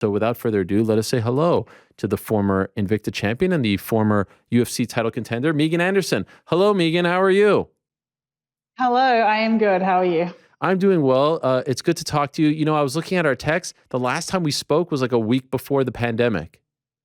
So without further ado, let us say hello to the former Invicta champion and the former UFC title contender, Megan Anderson. Hello, Megan. How are you? Hello, I am good. How are you? I'm doing well. It's good to talk to you. You know, I was looking at our text. The last time we spoke was like a week before the pandemic.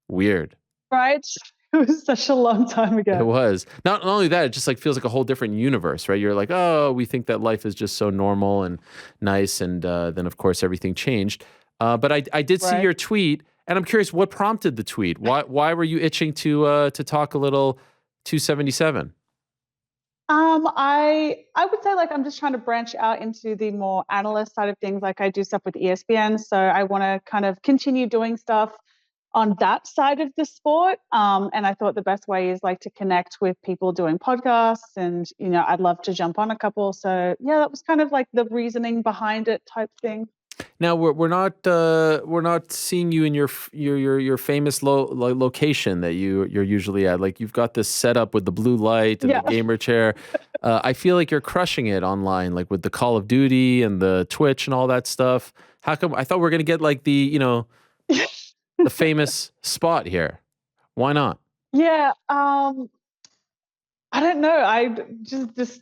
Weird. Right? It was such a long time It ago. was. Not only that, it just like feels like a whole different universe, right? You're like, oh, we think that life is just so normal and nice. And then, of course, everything changed. But I did see Right. your tweet, and I'm curious what prompted the tweet. Why were you itching to talk a little 277? I would say like I'm just trying to branch out into the more analyst side of things. Like I do stuff with ESPN, so I want to kind of continue doing stuff on that side of the sport. And I thought the best way is like to connect with people doing podcasts, and I'd love to jump on a couple. So yeah, that was kind of like the reasoning behind it type thing. Now we're not seeing you in your famous location that you're usually at. Like you've got this setup with the blue light and the Yeah. gamer chair. I feel like you're crushing it online, like with the Call of Duty and the Twitch and all that stuff. How come? I thought we were gonna get like the famous spot here. Why not? Yeah. I don't know. I just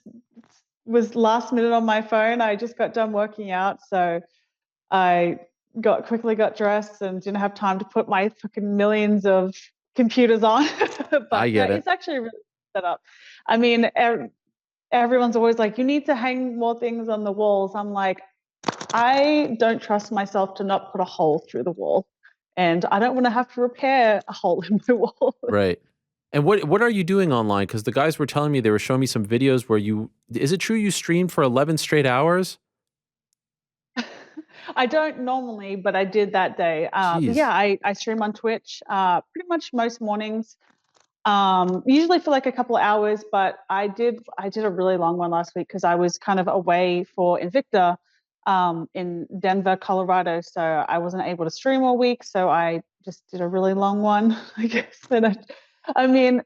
was last minute on my phone. I just got done working out, so I quickly got dressed and didn't have time to put my fucking millions of computers on. I But yeah, get it. it's actually really set up. I mean, everyone's always like, you need to hang more things on the walls. I'm like, I don't trust myself to not put a hole through the wall, and I don't want to have to repair a hole in my wall. Right. And what are you doing online? Because the guys were telling me they were showing me some videos where you is it true you streamed for 11 straight hours? I don't normally, but I did that day. But yeah, Jeez. I stream on Twitch pretty much most mornings. Usually for like a couple of hours, but I did a really long one last week because I was kind of away for Invicta in Denver, Colorado. So I wasn't able to stream all week. So I just did a really long one, I guess. I mean,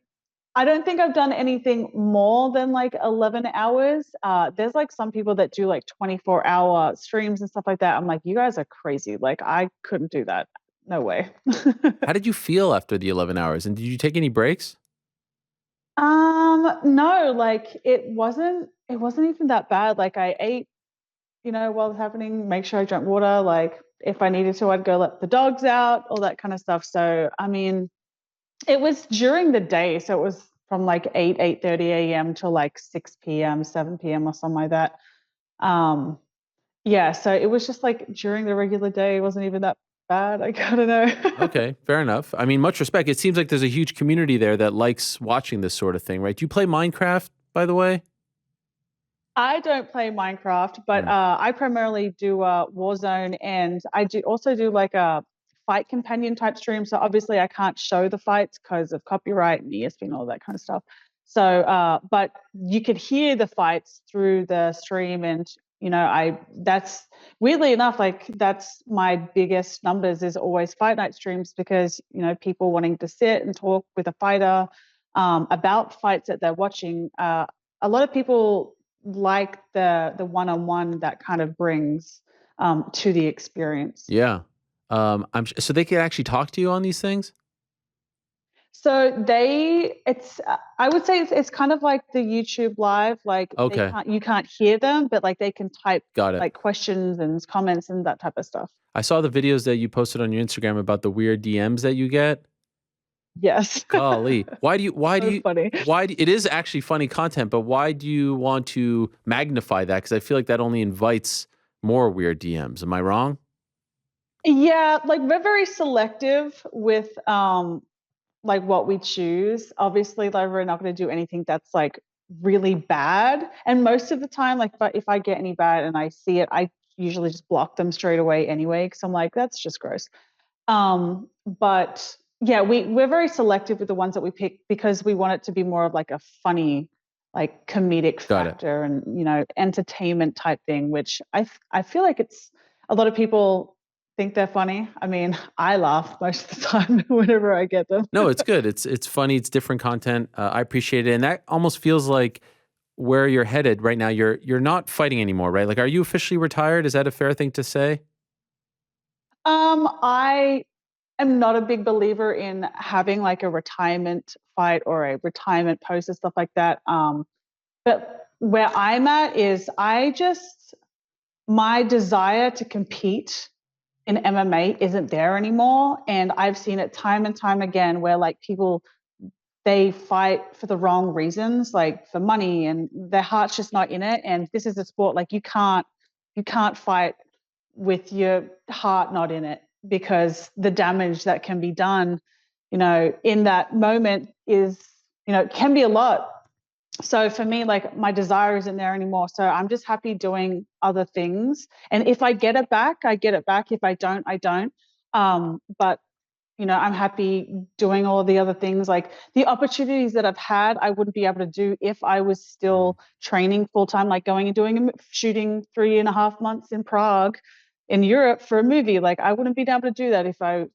I don't think I've done anything more than like 11 hours. There's like some people that do like 24-hour streams and stuff like that. I'm like, you guys are crazy. Like, I couldn't do that. No way. How did you feel after the 11 hours? And did you take any breaks? No, like it wasn't even that bad. Like I ate, while it was happening, make sure I drank water. Like if I needed to, I'd go let the dogs out, all that kind of stuff. So I mean, it was during the day, so it was from like 8:30 a.m. till like 6 p.m., 7 p.m. or something like that. Um, yeah, so it was just like during the regular day, it wasn't even that bad. I don't know. Okay, fair enough. I mean, much respect. It seems like there's a huge community there that likes watching this sort of thing, right? Do you play Minecraft, by the way? I don't play Minecraft, but Mm, I primarily do Warzone, and I do also do like a fight companion type stream. So obviously, I can't show the fights because of copyright and ESP and all that kind of stuff. So, but you could hear the fights through the stream, and I that's weirdly enough, like that's my biggest numbers is always fight night streams because people wanting to sit and talk with a fighter about fights that they're watching. A lot of people like the one-on-one that kind of brings to the experience. yeah. So they could actually talk to you on these things? So it's I would say it's kind of like the YouTube live, like Okay, you can't hear them, but like they can type got it. like questions and comments and that type of stuff. I saw the videos that you posted on your Instagram about the weird DMs that you get. Yes. Golly. So funny. It is actually funny content, but why do you want to magnify that? Because I feel like that only invites more weird DMs. Am I wrong? Yeah, like we're very selective with like what we choose. Obviously, like we're not going to do anything that's like really bad. And most of the time, like if I get any bad and I see it, I usually just block them straight away anyway because I'm like, that's just gross. But yeah, we're very selective with the ones that we pick because we want it to be more of like a funny, like comedic Got it. factor and entertainment type thing, which I feel like it's a lot of people think they're funny. I mean, I laugh most of the time whenever I get them. No, it's good. It's funny. It's different content. I appreciate it, and that almost feels like where you're headed right now. You're not fighting anymore, right? Like, are you officially retired? Is that a fair thing to say? I am not a big believer in having like a retirement fight or a retirement post and stuff like that. But where I'm at is my desire to compete in MMA isn't there anymore. And I've seen it time and time again where like people, they fight for the wrong reasons, like for money, and their heart's just not in it. And this is a sport, like you can't fight with your heart not in it, because the damage that can be done, in that moment is, can be a lot. So for me, like my desire isn't there anymore. So I'm just happy doing other things. And if I get it back, I get it back. If I don't, I don't. But I'm happy doing all the other things. Like the opportunities that I've had, I wouldn't be able to do if I was still training full time, like going and doing shooting 3.5 months in Prague in Europe for a movie. Like I wouldn't be able to do that if I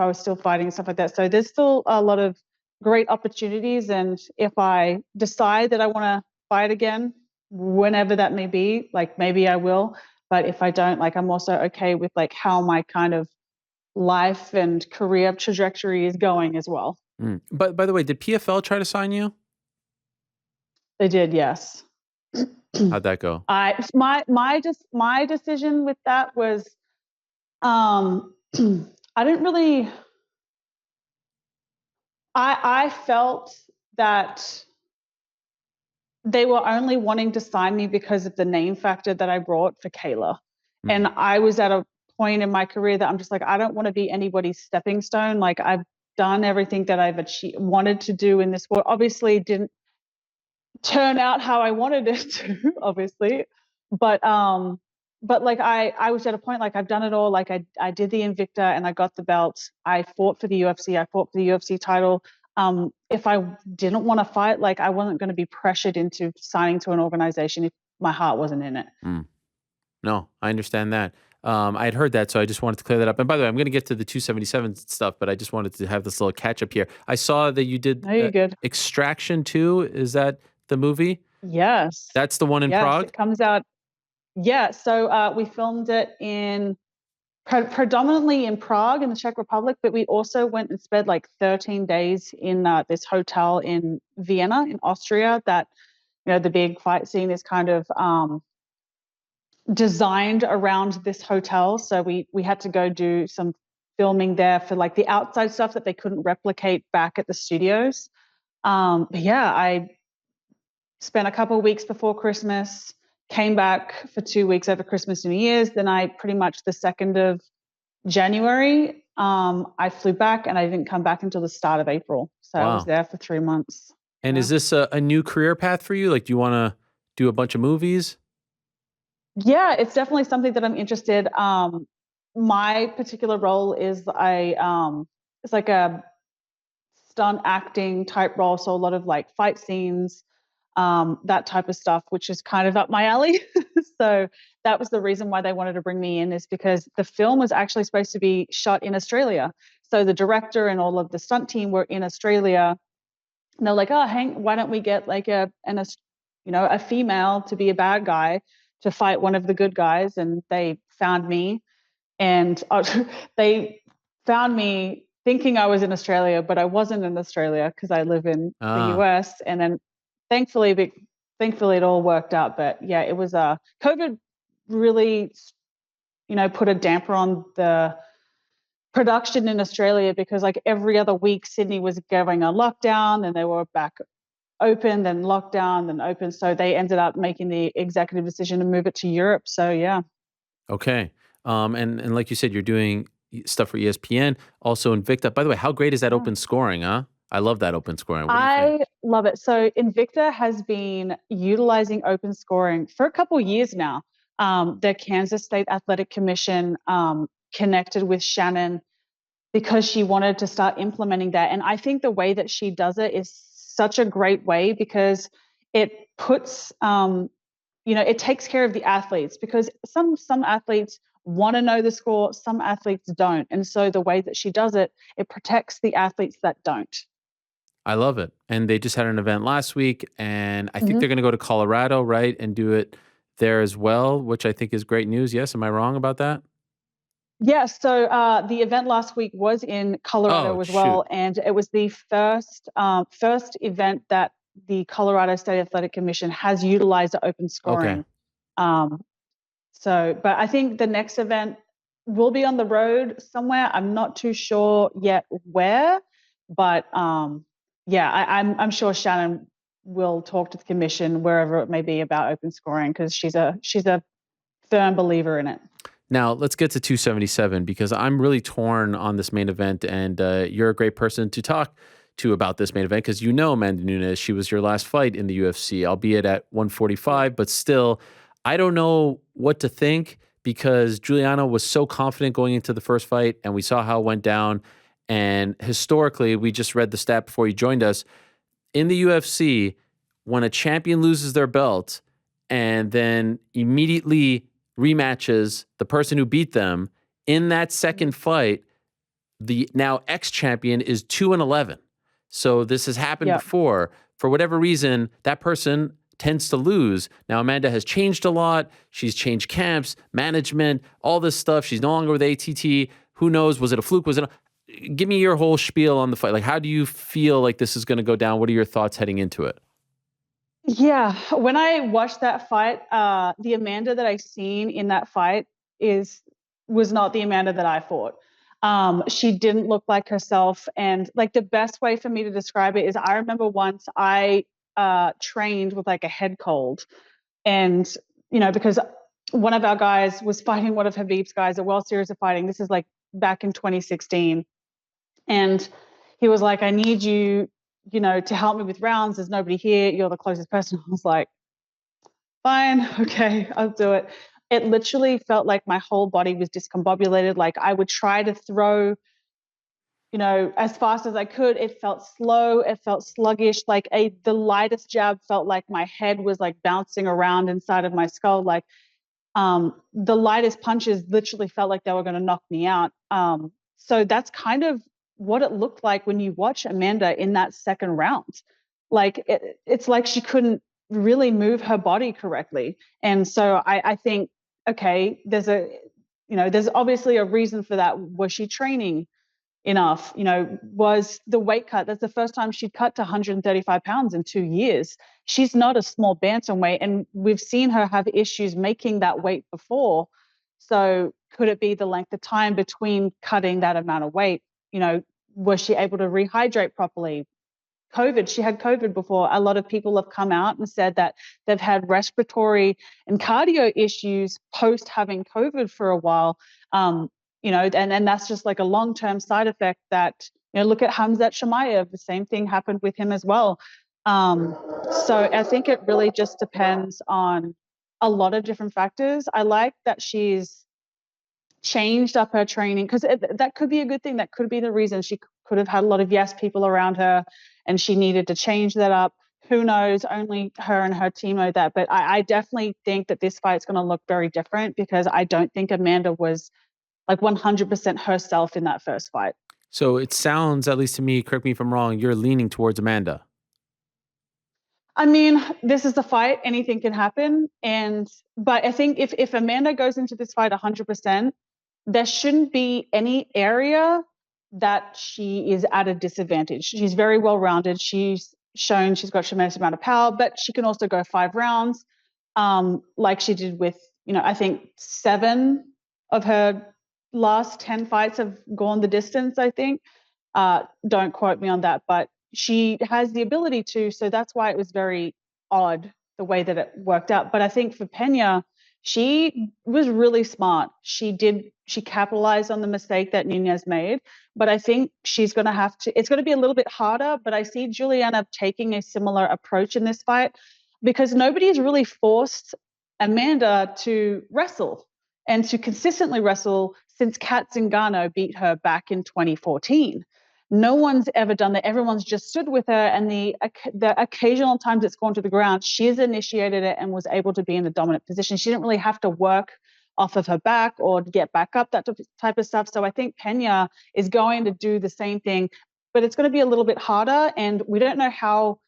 was still fighting and stuff like that. So there's still a lot of great opportunities. And if I decide that I want to fight again, whenever that may be, like maybe I will. But if I don't, like I'm also okay with like how my kind of life and career trajectory is going as well. But by the way, did PFL try to sign you? They did, yes. How'd that go? My decision with that was I didn't really I felt that they were only wanting to sign me because of the name factor that I brought for Kayla. And I was at a point in my career that I'm just like, I don't want to be anybody's stepping stone. Like I've done everything that I've wanted to do in this sport. Obviously didn't turn out how I wanted it to, obviously. But like I was at a point, like I've done it all. Like I did the Invicta and I got the belt. I fought for the UFC. I fought for the UFC title. If I didn't want to fight, like I wasn't going to be pressured into signing to an organization if my heart wasn't in it. No, I understand that. I had heard that, so I just wanted to clear that up. And by the way, I'm going to get to the 277 stuff, but I just wanted to have this little catch up here. I saw that you did No, you're good. Extraction 2. Is that the movie? Yes. That's the one in Yes, Prague? it comes out. Yeah, so we filmed it in predominantly in Prague in the Czech Republic, but we also went and spent like 13 days in this hotel in Vienna in Austria that, the big fight scene is kind of designed around this hotel. So we had to go do some filming there for like the outside stuff that they couldn't replicate back at the studios. But yeah, I spent a couple of weeks before Christmas, came back for 2 weeks over Christmas and New Year's. Then I pretty much the 2nd of January, I flew back and I didn't come back until the start of April. So I was Wow. there for 3 months. And Yeah. is this a new career path for you? Like, do you want to do a bunch of movies? Yeah, it's definitely something that I'm interested. My particular role is it's like a stunt acting type role. So a lot of like fight scenes, that type of stuff, which is kind of up my alley. So that was the reason why they wanted to bring me in, is because the film was actually supposed to be shot in Australia. So the director and all of the stunt team were in Australia. And they're like, oh, Hank, why don't we get like a female to be a bad guy to fight one of the good guys? And they found me, and they found me thinking I was in Australia, but I wasn't in Australia because I live in the Ah, US. And then thankfully, thankfully it all worked out. But yeah, it was COVID really, put a damper on the production in Australia, because like every other week Sydney was going on lockdown and they were back open, then lockdown, then open. So they ended up making the executive decision to move it to Europe. So yeah. okay. And like you said, you're doing stuff for ESPN, also Invicta. By the way, how great is that Yeah. open scoring, huh? I love that open scoring. What do you think? I love it. So Invicta has been utilizing open scoring for a couple of years now. The Kansas State Athletic Commission connected with Shannon because she wanted to start implementing that. And I think the way that she does it is such a great way, because it puts, it takes care of the athletes, because some athletes want to know the score, some athletes don't. And so the way that she does it, it protects the athletes that don't. I love it. And they just had an event last week, and I think Mhm. they're going to go to Colorado, right, and do it there as well, which I think is great news. Yes, am I wrong about that? Yeah, so the event last week was in Colorado Oh, as shoot. well, and it was the first event that the Colorado State Athletic Commission has utilized open Okay. scoring. Um, but I think the next event will be on the road somewhere. I'm not too sure yet where, but yeah, I'm sure Shannon will talk to the commission wherever it may be about open scoring, because she's a firm believer in it. Now let's get to 277 because I'm really torn on this main event, and you're a great person to talk to about this main event because you know Amanda Nunes. She was your last fight in the UFC, albeit at 145, but still, I don't know what to think because Juliana was so confident going into the first fight, and we saw how it went down. And historically, we just read the stat before you joined us in the UFC, when a champion loses their belt and then immediately rematches the person who beat them in that second fight, the now ex-champion is 2-11. So this has happened Yeah. before. For whatever reason, that person tends to lose. Now Amanda has changed a lot. She's changed camps, management, all this stuff. She's no longer with ATT. Who knows? Was it a fluke? Was it give me your whole spiel on the fight. Like, how do you feel like this is going to go down? What are your thoughts heading into it? Yeah, when I watched that fight, the Amanda that I seen in that fight was not the Amanda that I fought. She didn't look like herself, and like the best way for me to describe it is I remember once I trained with like a head cold, and because one of our guys was fighting one of Habib's guys at World Series of Fighting. This is like back in 2016, and he was like, I need you, to help me with rounds. There's nobody here. You're the closest person. I was like, fine, okay, I'll do it. It literally felt like my whole body was discombobulated. Like I would try to throw, as fast as I could. It felt slow. It felt sluggish. Like the lightest jab felt like my head was like bouncing around inside of my skull. Like the lightest punches literally felt like they were going to knock me out. So that's kind of what it looked like when you watch Amanda in that second round. Like it's like she couldn't really move her body correctly. And so I think, okay, there's obviously a reason for that. Was she training enough? Was the weight cut? That's the first time she'd cut to 135 pounds in 2 years. She's not a small bantamweight, and we've seen her have issues making that weight before. So could it be the length of time between cutting that amount of weight? Was she able to rehydrate properly? COVID, she had COVID before. A lot of people have come out and said that they've had respiratory and cardio issues post having COVID for a while. And that's just like a long-term side effect that, look at Hamzat Shemaev, the same thing happened with him as well. So I think it really just depends on a lot of different factors. I like that she's changed up her training, because that could be a good thing. That could be the reason. She could have had a lot of yes people around her and she needed to change that up. Who knows? Only her and her team know that. But I definitely think that this fight's going to look very different, because I don't think Amanda was like 100% herself in that first fight. So it sounds, at least to me, correct me if I'm wrong, you're leaning towards Amanda. I mean, this is a fight. Anything can happen. But I think if Amanda goes into this fight 100%, there shouldn't be any area that she is at a disadvantage. She's very well rounded. She's shown she's got a tremendous amount of power, but she can also go 5 rounds, like she did with, I think 7 of her last 10 fights have gone the distance, I think. Don't quote me on that, but she has the ability to. So that's why it was very odd the way that it worked out. But I think for Pena, she was really smart. She capitalized on the mistake that Nunes made. But I think she's going to have to, it's going to be a little bit harder. But I see Julianna taking a similar approach in this fight, because nobody's really forced Amanda to wrestle and to consistently wrestle since Kat Zingano beat her back in 2014. No one's ever done that. Everyone's just stood with her, and the occasional times it's gone to the ground, she's initiated it and was able to be in a dominant position. She didn't really have to work off of her back or get back up, that type of stuff. So I think Pena is going to do the same thing, but it's going to be a little bit harder, and we don't know how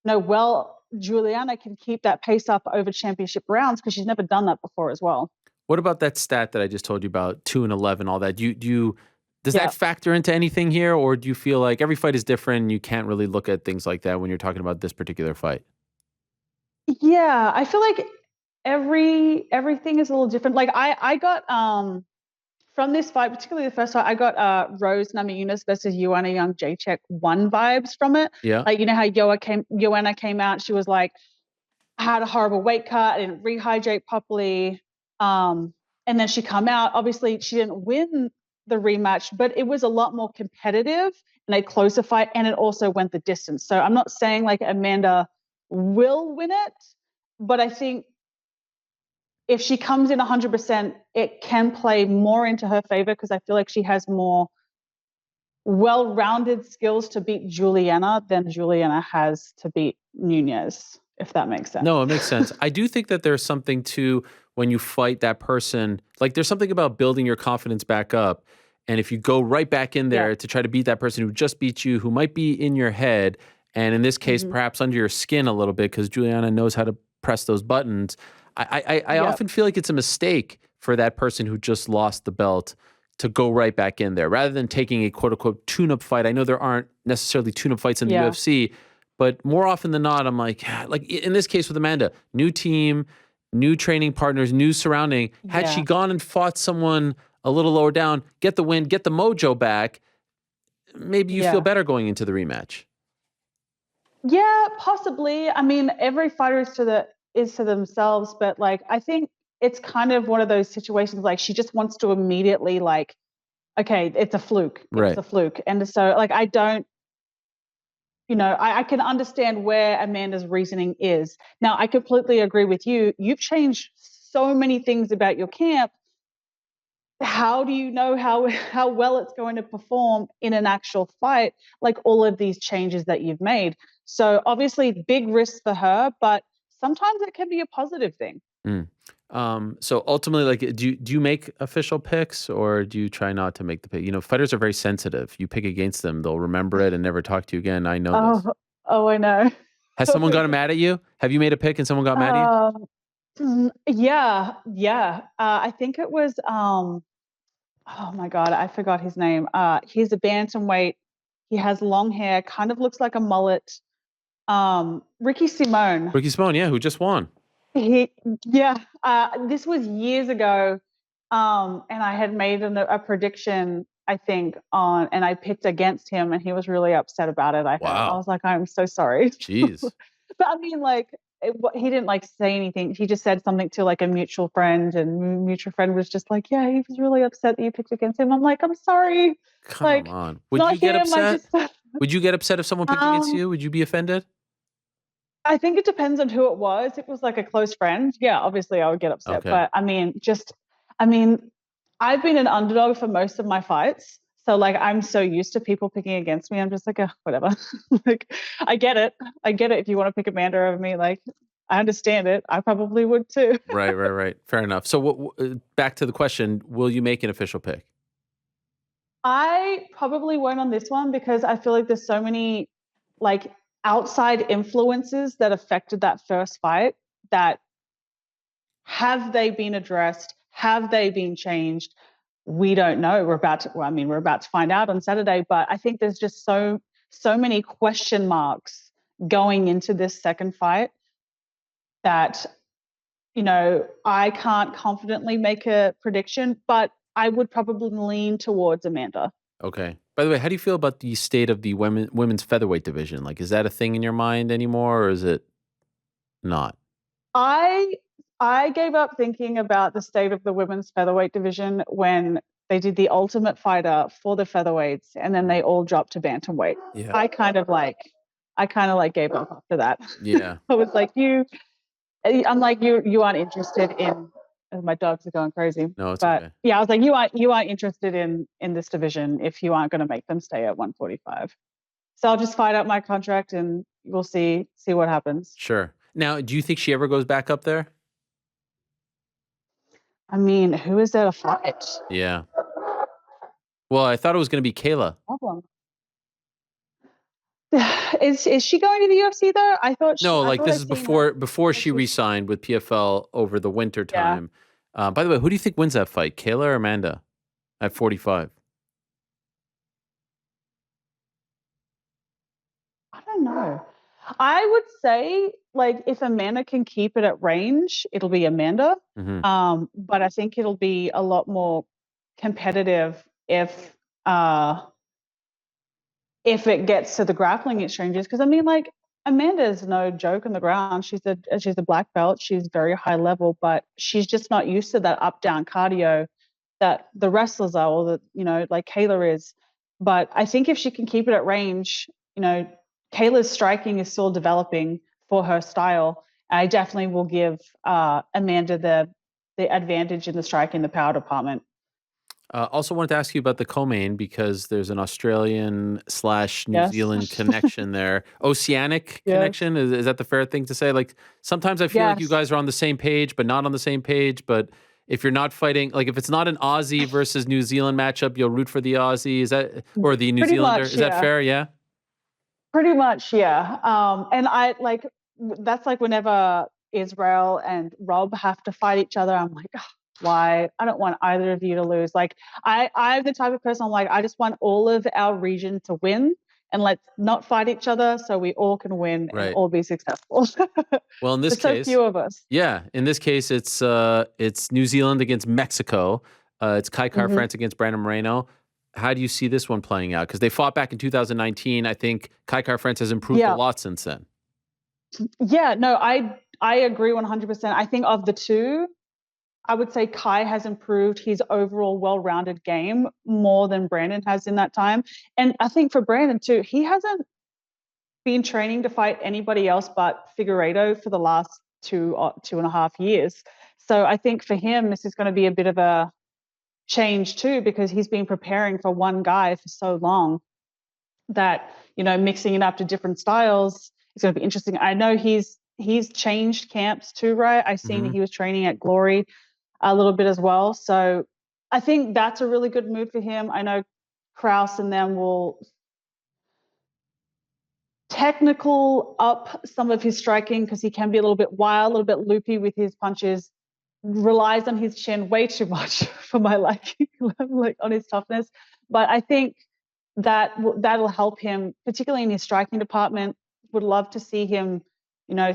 well Julianna can keep that pace up over championship rounds, because she's never done that before as well. What about that stat that I just told you about, 2-11, all that? Does Yeah. that factor into anything here, or do you feel like every fight is different and you can't really look at things like that when you're talking about this particular fight? Yeah, I feel like everything is a little different. Like I got from this fight, particularly the first fight, I got Rose Namajunas versus Joanna Young Jacek 1 vibes from it. Yeah. Like, you know how Joanna came out, she was like, I had a horrible weight cut, I didn't rehydrate properly. And then she come out. Obviously, she didn't win the rematch, but it was a lot more competitive and a closer fight, and it also went the distance. So I'm not saying like Amanda will win it, but I think if she comes in 100%, it can play more into her favor because I feel like she has more well-rounded skills to beat Julianna than Julianna has to beat Nunes, if that makes sense. No, it makes sense. I do think that there's something to when you fight that person. Like there's something about building your confidence back up. And if you go right back in Yeah. there to try to beat that person who just beat you, who might be in your head, and in this case, Mhm. perhaps under your skin a little bit, because Juliana knows how to press those buttons. I Yeah. often feel like it's a mistake for that person who just lost the belt to go right back in there rather than taking a quote unquote tune-up fight. I know there aren't necessarily tune-up fights in the Yeah. UFC, but more often than not, I'm like, "Yeah," like in this case with Amanda, new team, new training partners, new surrounding. Had she Yeah. gone and fought someone a little lower down, get the win, get the mojo back, maybe you feel Yeah. better going into the rematch. Yeah, possibly. I mean, every fighter is to themselves, but like I think it's kind of one of those situations like she just wants to immediately like, okay, it's a fluke. It was Right. a fluke. And so like I don't, I can understand where Amanda's reasoning is. Now, I completely agree with you. You've changed so many things about your camp. How do you know how well it's going to perform in an actual fight, like all of these changes that you've made? So obviously big risk for her, but sometimes it can be a positive thing. Mm. So ultimately, like, do you make official picks or do you try not to make the pick? You know, fighters are very sensitive. You pick against them, they'll remember it and never talk to you again. I know Oh, this. oh, I know. Has someone gotten mad at you? Have you made a pick and someone got mad at you? um, yeah, yeah. I think it was oh my god, I forgot his name. He's a bantamweight. He has long hair, kind of looks like a mullet. Ricky Simone. Ricky Simone, yeah, who just won. He Yeah, this was years ago, and I had made a prediction, I think, and I picked against him, and he was really upset about it, I heard. I Wow. was like, "I'm so sorry." Jeez. But I mean, like, he didn't, like, say anything. He just said something to, like, a mutual friend, and mutual friend was just like, "Yeah, he was really upset that you picked against him." I'm like, "I'm sorry. Come Like, on. it's Would not you get him, I upset? just" Would you get upset if someone picked against Um you? Would you be offended? I think it depends on who it was. If it was like a close friend, yeah, obviously I would get upset. Okay. But I mean, I've been an underdog for most of my fights. So like I'm so used to people picking against me. I'm just like, whatever. Like I get it. I get it if you want to pick Amanda over me. Like I understand it. I probably would too. Right, right, right. Fair enough. So back to the question, will you make an official pick? I probably won't on this one because I feel like there's so many like outside influences that affected that first fight that have they been addressed? Have they been changed? We don't know. We're about to find out on Saturday, but I think there's just so many question marks going into this second fight that I can't confidently make a prediction, but I would probably lean towards Amanda. Okay. By the way, how do you feel about the state of the women's featherweight division? Like, is that a thing in your mind anymore, or is it not? I I gave up thinking about the state of the women's featherweight division when they did the Ultimate Fighter for the featherweights, and then Mm. they all dropped to bantamweight. Yeah. I kind of like gave up after that. Yeah. I was like, I'm like you aren't interested in. My dogs are going crazy, No, it's but okay. yeah, I was like, you aren't interested in this division if you aren't going to make them stay at 145. So I'll just fight out my contract, and we'll see what happens. Sure. Now, do you think she ever goes back up there? I mean, who is there to fight? Yeah. Well, I thought it was going to be Kayla. Problem. Is she going to the UFC though? No, I like thought this I is seen her. before Oh, she she's re-signed with PFL over the winter yeah. time. By the way, who do you think wins that fight, Kayla or Amanda at 45? I don't know. I would say, like, if Amanda can keep it at range, it'll be Amanda. Hmm. But I think it'll be a lot more competitive uh if it gets to the grappling exchanges. Because I mean, like, Amanda is no joke on the ground. She's a black belt. She's very high level, but she's just not used to that up down cardio that the wrestlers are, or like Kayla is. But I think if she can keep it at range, you know, Kayla's striking is still developing for her style. I definitely will give Amanda the advantage in the striking, the power department. Also wanted to ask you about the co-main because there's an Australian slash New Yes. Zealand connection there. Oceanic Yes. connection? Is that the fair thing to say? Like sometimes I feel like you Yes. guys are on the same page, but not on the same page. But if you're not fighting, like if it's not an Aussie versus New Zealand matchup, you'll root for the Aussie. Is that or the New Pretty Zealander? much, Is that yeah. fair? Yeah. Pretty much, yeah. And I like that's like whenever Israel and Rob have to fight each other, I'm like, "Ugh, why? I don't want either of you to lose." Like I'm the type of person, I'm like, I just want all of our region to win, and let's not fight each other so we all can win and Right. all be successful. Well, in this There's so case, few of us. yeah, in this case, it's New Zealand against Mexico. It's Kai Car Hmm. France against Brandon Moreno. How do you see this one playing out? Because they fought back in 2019. I think Kai Car France has improved a Yeah, lot since then. yeah. No, I agree 100%. I think of the two, I would say Kai has improved his overall well-rounded game more than Brandon has in that time. And I think for Brandon too, he hasn't been training to fight anybody else but Figueiredo for the last 2.5 years. So I think for him, this is going to be a bit of a change too, because he's been preparing for one guy for so long that, mixing it up to different styles is going to be interesting. I know he's changed camps too, right? I've seen Hmm. he was training at Glory a little bit as well. So I think that's a really good move for him. I know Kraus and them will technical up some of his striking because he can be a little bit wild, a little bit loopy with his punches, relies on his chin way too much for my liking, like on his toughness. But I think that'll help him, particularly in his striking department. Would love to see him,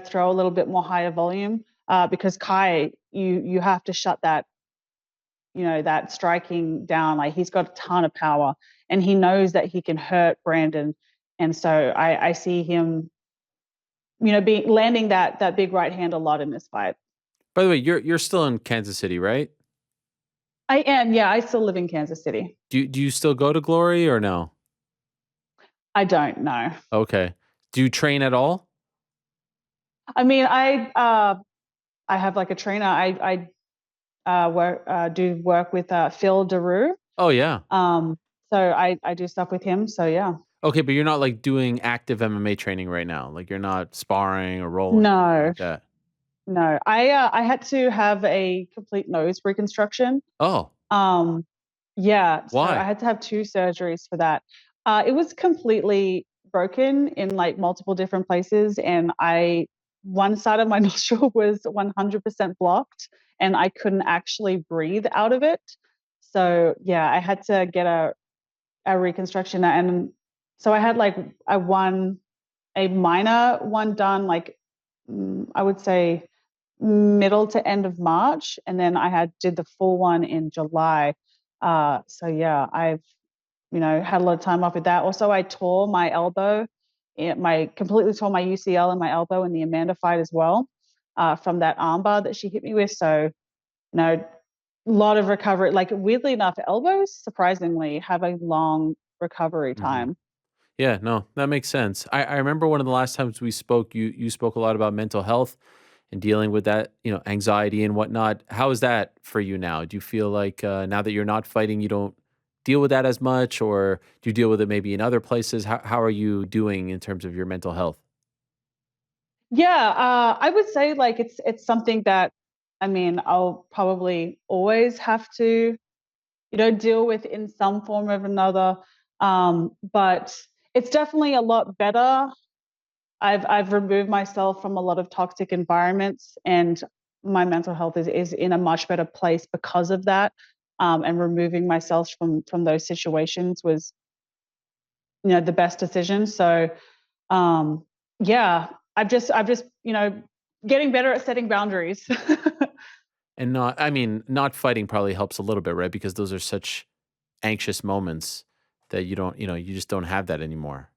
throw a little bit more higher volume because Kai, you have to shut that striking down. Like he's got a ton of power and he knows that he can hurt Brandon. And so I see him, landing that big right hand a lot in this fight. By the way, you're still in Kansas City, right? I am, yeah, I still live in Kansas City. Do you still go to Glory or no? I don't know. Okay. Do you train at all? I mean, I have like a trainer. I do work with Phil Daru. Oh yeah. So I do stuff with him. So yeah. Okay, but you're not like doing active MMA training right now. Like you're not sparring or rolling or anything No, like that. no. I had to have a complete nose reconstruction. Oh, Um, yeah, so I why? had to have 2 surgeries for that. It was completely broken in, like, multiple different places, and one side of my nostril was 100% blocked, and I couldn't actually breathe out of it. So, yeah, I had to get a reconstruction, and so I had, like, a minor one done, like, I would say middle to end of March, and then I did the full one in July. So yeah, I've had a lot of time off with that. Also, I tore my elbow, my completely tore my UCL in my elbow in the Amanda fight as well, from that armbar that she hit me with. So a lot of recovery. Like weirdly enough, elbows surprisingly have a long recovery Mhm. time. Yeah, no, that makes sense. I remember one of the last times we spoke, you spoke a lot about mental health and dealing with that, anxiety and whatnot. How is that for you now? Do you feel like now that you're not fighting, you don't deal with that as much, or do you deal with it maybe in other places? How are you doing in terms of your mental health? Yeah, I would say like it's something that I mean I'll probably always have to deal with in some form or another. But it's definitely a lot better. I've removed myself from a lot of toxic environments, and my mental health is in a much better place because of that. And removing myself from those situations was, the best decision. So, um, yeah, I've just getting better at setting boundaries. And not fighting probably helps a little bit, right? Because those are such anxious moments that you don't, you just don't have that anymore.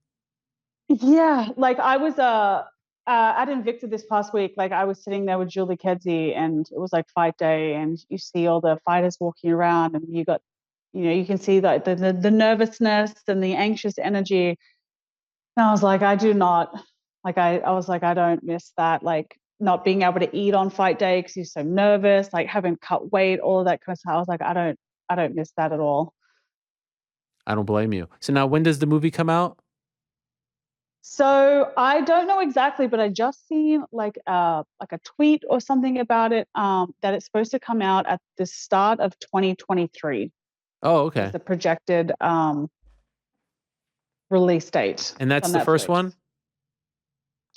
Yeah, like I was at Invicta this past week. Like I was sitting there with Julie Kedzie, and it was like fight day, and you see all the fighters walking around, and you got, you can see the nervousness and the anxious energy. And I was like, I do not, like I was like, I don't miss that. Like not being able to eat on fight day because you're so nervous, like having cut weight, all of that kind of stuff. I was like, I don't miss that at all. I don't blame you. So now when does the movie come out? So I don't know exactly, but I just seen like a tweet or something about it, that it's supposed to come out at the start of 2023 Oh, is okay. the projected release date And that's on the first Netflix. one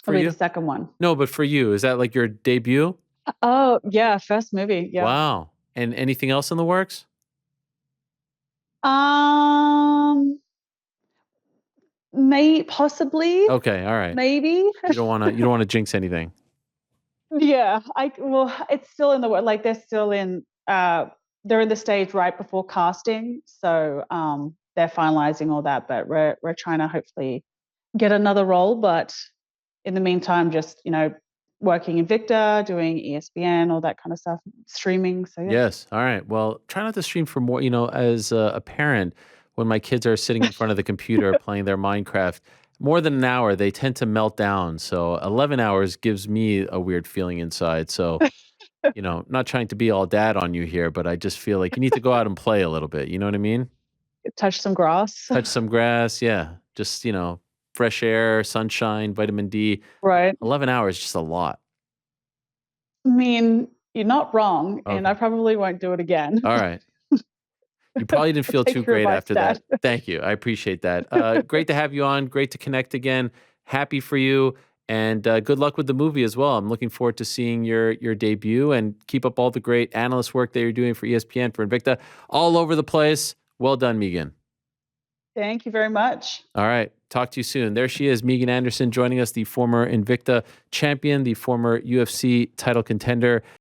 for It'll be the you? second one. No, but for you, is that like your debut? Oh yeah, first movie. Yeah. Wow. And anything else in the works? Um, may possibly, Okay, all right. maybe. You don't wanna jinx anything. Yeah, it's still in the work. Like they're in the stage right before casting, so they're finalizing all that. But we're trying to hopefully get another role. But in the meantime, just working Invicta, doing ESPN, all that kind of stuff, streaming. So yeah. Yes. All right. Well, try not to stream for more. As a parent, when my kids are sitting in front of the computer playing their Minecraft, more than an hour, they tend to melt down. So 11 hours gives me a weird feeling inside. So, not trying to be all dad on you here, but I just feel like you need to go out and play a little bit. You know what I mean? Touch some grass. Touch some grass. Yeah. Just, fresh air, sunshine, vitamin D. Right. 11 hours is just a lot. I mean, you're not wrong, and Okay. I probably won't do it again. All right. You probably didn't I'll feel too take your great advice, after Dad. that. Thank you. I appreciate that. Great to have you on. Great to connect again. Happy for you. And good luck with the movie as well. I'm looking forward to seeing your debut, and keep up all the great analyst work that you're doing for ESPN, for Invicta, all over the place. Well done, Megan. Thank you very much. All right. Talk to you soon. There she is, Megan Anderson, joining us, the former Invicta champion, the former UFC title contender.